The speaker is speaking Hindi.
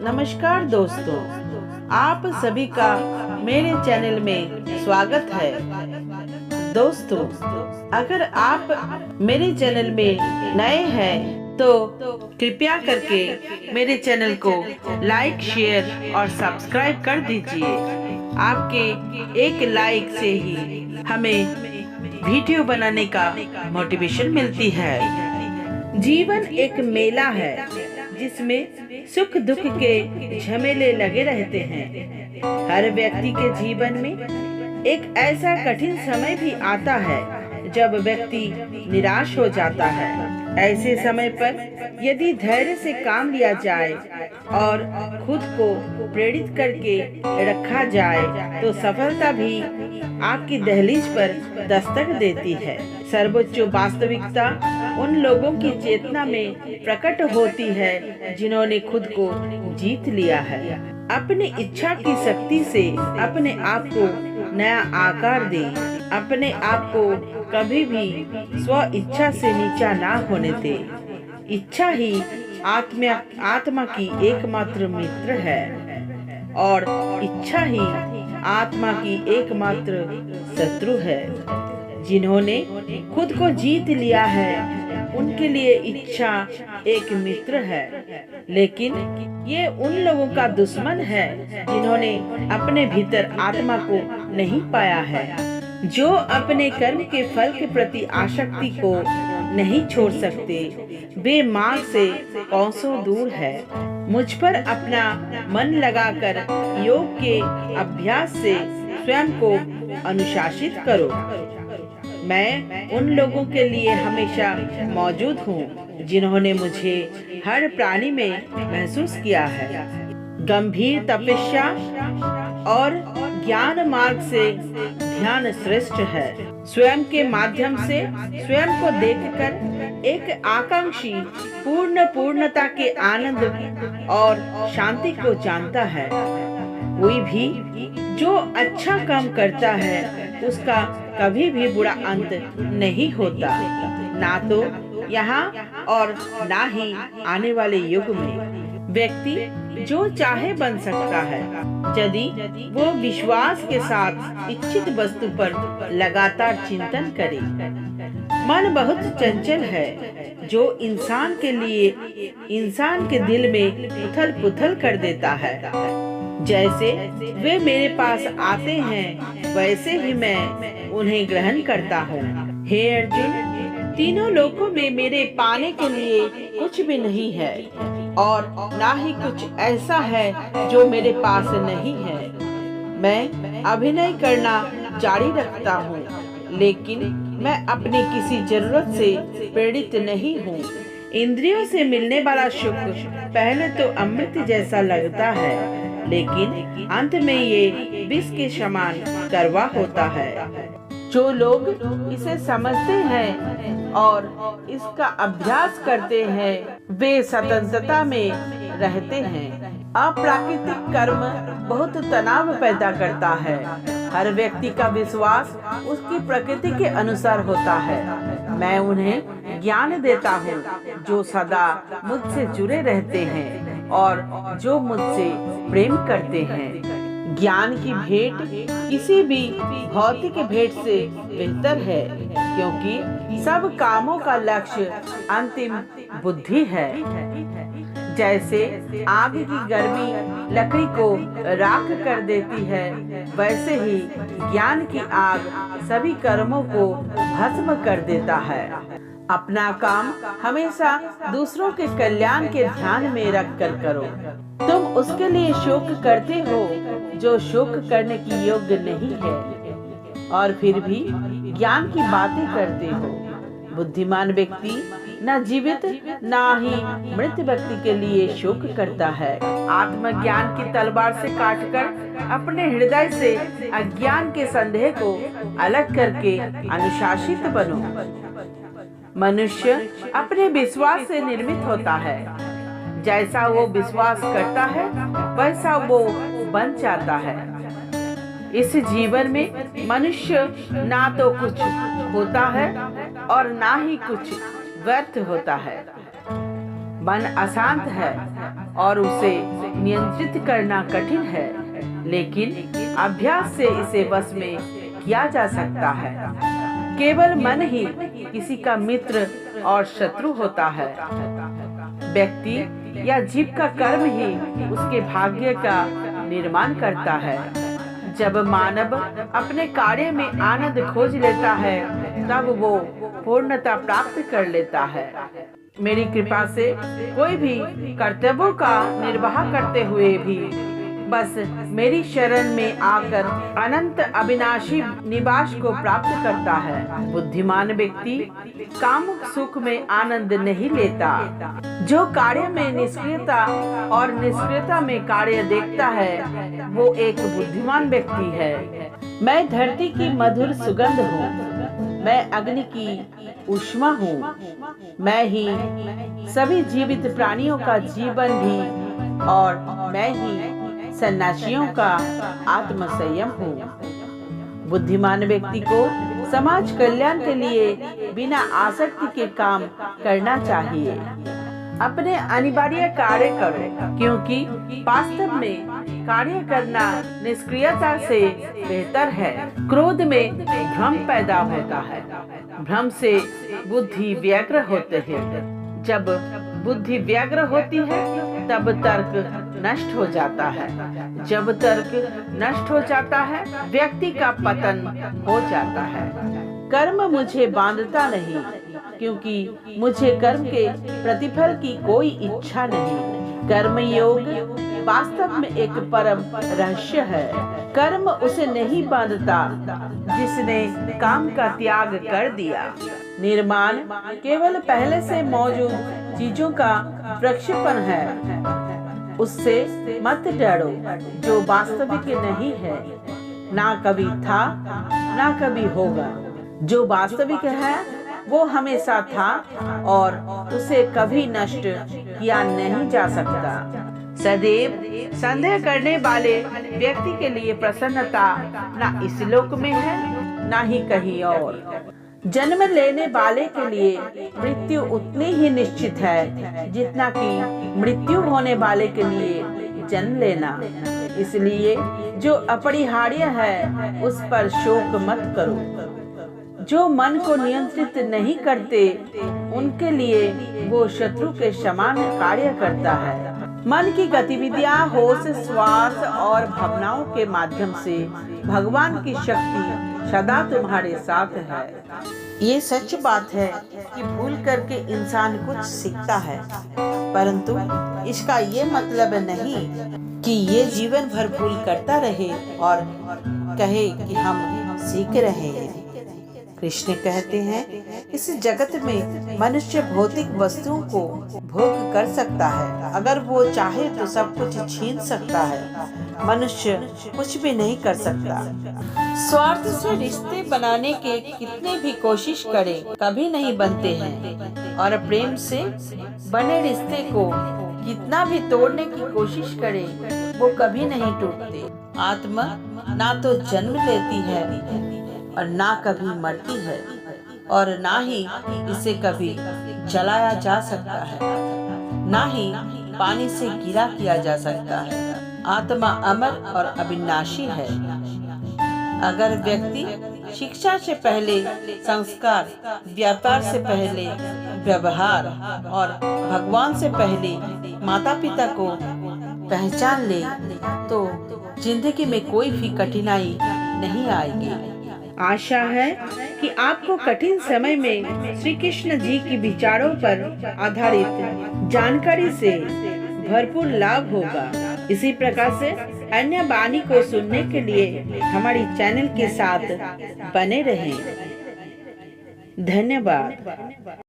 नमस्कार दोस्तों, आप सभी का मेरे चैनल में स्वागत है। दोस्तों, अगर आप मेरे चैनल में नए हैं तो कृपया करके मेरे चैनल को लाइक, शेयर और सब्सक्राइब कर दीजिए। आपके एक लाइक से ही हमें वीडियो बनाने का मोटिवेशन मिलती है। जीवन एक मेला है जिसमें सुख दुख के झमेले लगे रहते हैं। हर व्यक्ति के जीवन में एक ऐसा कठिन समय भी आता है जब व्यक्ति निराश हो जाता है। ऐसे समय पर यदि धैर्य से काम लिया जाए और खुद को प्रेरित करके रखा जाए तो सफलता भी आपकी दहलीज पर दस्तक देती है। सर्वोच्च वास्तविकता उन लोगों की चेतना में प्रकट होती है जिन्होंने खुद को जीत लिया है। अपनी इच्छा की शक्ति से अपने आप को नया आकार दे। अपने आप को कभी भी स्व इच्छा से नीचा ना होने दे। इच्छा ही आत्मा की एकमात्र मित्र है और इच्छा ही आत्मा की एकमात्र शत्रु है। जिन्होंने खुद को जीत लिया है उनके लिए इच्छा एक मित्र है, लेकिन ये उन लोगों का दुश्मन है जिन्होंने अपने भीतर आत्मा को नहीं पाया है। जो अपने कर्म के फल के प्रति आसक्ति को नहीं छोड़ सकते वे मार्ग से कोसों दूर है। मुझ पर अपना मन लगाकर योग के अभ्यास से स्वयं को अनुशासित करो। मैं उन लोगों के लिए हमेशा मौजूद हूँ जिन्होंने मुझे हर प्राणी में महसूस किया है। गंभीर तपस्या और ज्ञान मार्ग से ध्यान श्रेष्ठ है। स्वयं के माध्यम से स्वयं को देखकर एक आकांक्षी पूर्णता के आनंद और शांति को जानता है। कोई भी जो अच्छा काम करता है उसका कभी भी बुरा अंत नहीं होता, ना तो यहाँ और ना ही आने वाले युग में। व्यक्ति जो चाहे बन सकता है यदि वो विश्वास के साथ इच्छित वस्तु पर लगातार चिंतन करे। मन बहुत चंचल है जो इंसान के दिल में उथल पुथल कर देता है। जैसे वे मेरे पास आते हैं वैसे ही मैं उन्हें ग्रहण करता हूँ। हे अर्जुन, तीनों लोकों में मेरे पाने के लिए कुछ भी नहीं है और ना ही कुछ ऐसा है जो मेरे पास नहीं है। मैं अभिनय करना जारी रखता हूँ, लेकिन मैं अपनी किसी जरूरत से प्रेरित नहीं हूँ। इंद्रियों से मिलने वाला सुख पहले तो अमृत जैसा लगता है, लेकिन अंत में ये विष के समान कड़वा होता है। जो लोग इसे समझते हैं और इसका अभ्यास करते हैं वे स्वतंत्रता में रहते हैं। अप्राकृतिक कर्म बहुत तनाव पैदा करता है। हर व्यक्ति का विश्वास उसकी प्रकृति के अनुसार होता है। मैं उन्हें ज्ञान देता हूँ जो सदा मुझसे जुड़े रहते हैं और जो मुझसे प्रेम करते हैं। ज्ञान की भेंट किसी भी भौतिक भेंट से बेहतर है, क्योंकि सब कामों का लक्ष्य अंतिम बुद्धि है। जैसे आग की गर्मी लकड़ी को राख कर देती है, वैसे ही ज्ञान की आग सभी कर्मों को भस्म कर देता है। अपना काम हमेशा दूसरों के कल्याण के ध्यान में रख कर करो। तुम उसके लिए शोक करते हो जो शोक करने की योग्य नहीं है और फिर भी ज्ञान की बातें करते हो। बुद्धिमान व्यक्ति न जीवित न ही मृत व्यक्ति के लिए शोक करता है। आत्मज्ञान की तलवार से काटकर अपने हृदय से अज्ञान के संदेह को अलग करके अनुशासित बनो। मनुष्य अपने विश्वास से निर्मित होता है। जैसा वो विश्वास करता है वैसा वो बन जाता है। इस जीवन में मनुष्य ना तो कुछ होता है और ना ही कुछ व्यर्थ होता है। मन अशांत है और उसे नियंत्रित करना कठिन है, लेकिन अभ्यास से इसे वश में किया जा सकता है। केवल मन ही किसी का मित्र और शत्रु होता है। व्यक्ति या जीव का कर्म ही उसके भाग्य का निर्माण करता है। जब मानव अपने कार्य में आनंद खोज लेता है, तब वो पूर्णता प्राप्त कर लेता है। मेरी कृपा से कोई भी कर्तव्यों का निर्वाह करते हुए भी बस मेरी शरण में आकर अनंत अविनाशी निवास को प्राप्त करता है। बुद्धिमान व्यक्ति कामुक सुख में आनंद नहीं लेता। जो कार्य में निष्क्रियता और निष्क्रियता में कार्य देखता है, वो एक बुद्धिमान व्यक्ति है। मैं धरती की मधुर सुगंध हूँ, मैं अग्नि की ऊष्मा हूँ, मैं ही सभी जीवित प्राणियों का जीवन भी, और मैं ही सन्यासियों का आत्म संयम हूँ। बुद्धिमान व्यक्ति को समाज कल्याण के लिए बिना आसक्ति के काम करना चाहिए। अपने अनिवार्य कार्य करो, क्योंकि वास्तव में कार्य करना निष्क्रियता से बेहतर है। क्रोध में भ्रम पैदा होता है, भ्रम से बुद्धि व्यग्र होते हैं। जब बुद्धि व्यग्र होती है, तब तर्क नष्ट हो जाता है। जब तर्क नष्ट हो जाता है, व्यक्ति का पतन हो जाता है। कर्म मुझे बांधता नहीं, क्योंकि मुझे कर्म के प्रतिफल की कोई इच्छा नहीं। कर्म योग वास्तव में एक परम रहस्य है। कर्म उसे नहीं बांधता जिसने काम का त्याग कर दिया। निर्माण केवल पहले से मौजूद चीजों का प्रक्षेपण है। उससे मत डरो जो वास्तविक नहीं है, ना कभी था ना कभी होगा। जो वास्तविक है वो हमेशा था और उसे कभी नष्ट किया नहीं जा सकता। सदैव संदेह करने वाले व्यक्ति के लिए प्रसन्नता ना इस लोक में है ना ही कहीं और। जन्म लेने वाले के लिए मृत्यु उतनी ही निश्चित है जितना कि मृत्यु होने वाले के लिए जन्म लेना। इसलिए जो अपरिहार्य है उस पर शोक मत करो। जो मन को नियंत्रित नहीं करते उनके लिए वो शत्रु के समान कार्य करता है। मन की गतिविधियां होश, श्वास और भावनाओं के माध्यम से भगवान की शक्ति सदा तुम्हारे साथ है। ये सच बात है कि भूल करके इंसान कुछ सीखता है, परंतु इसका ये मतलब नहीं कि ये जीवन भर भूल करता रहे और कहे कि हम सीख रहे हैं। कृष्ण कहते हैं, इस जगत में मनुष्य भौतिक वस्तुओं को भोग कर सकता है। अगर वो चाहे तो सब कुछ छीन सकता है। मनुष्य कुछ भी नहीं कर सकता। स्वार्थ से रिश्ते बनाने के कितने भी कोशिश करे कभी नहीं बनते हैं, और प्रेम से बने रिश्ते को कितना भी तोड़ने की कोशिश करे वो कभी नहीं टूटते। आत्मा ना तो जन्म लेती है और ना कभी मरती है, और ना ही इसे कभी जलाया जा सकता है, ना ही पानी से गीला किया जा सकता है। आत्मा अमर और अविनाशी है। अगर व्यक्ति शिक्षा से पहले संस्कार, व्यापार से पहले व्यवहार और भगवान से पहले माता पिता को पहचान ले तो जिंदगी में कोई भी कठिनाई नहीं आएगी। आशा है कि आपको कठिन समय में श्री कृष्ण जी की विचारों पर आधारित जानकारी से भरपूर लाभ होगा। इसी प्रकार से अन्य वाणी को सुनने के लिए हमारी चैनल के साथ बने रहें। धन्यवाद।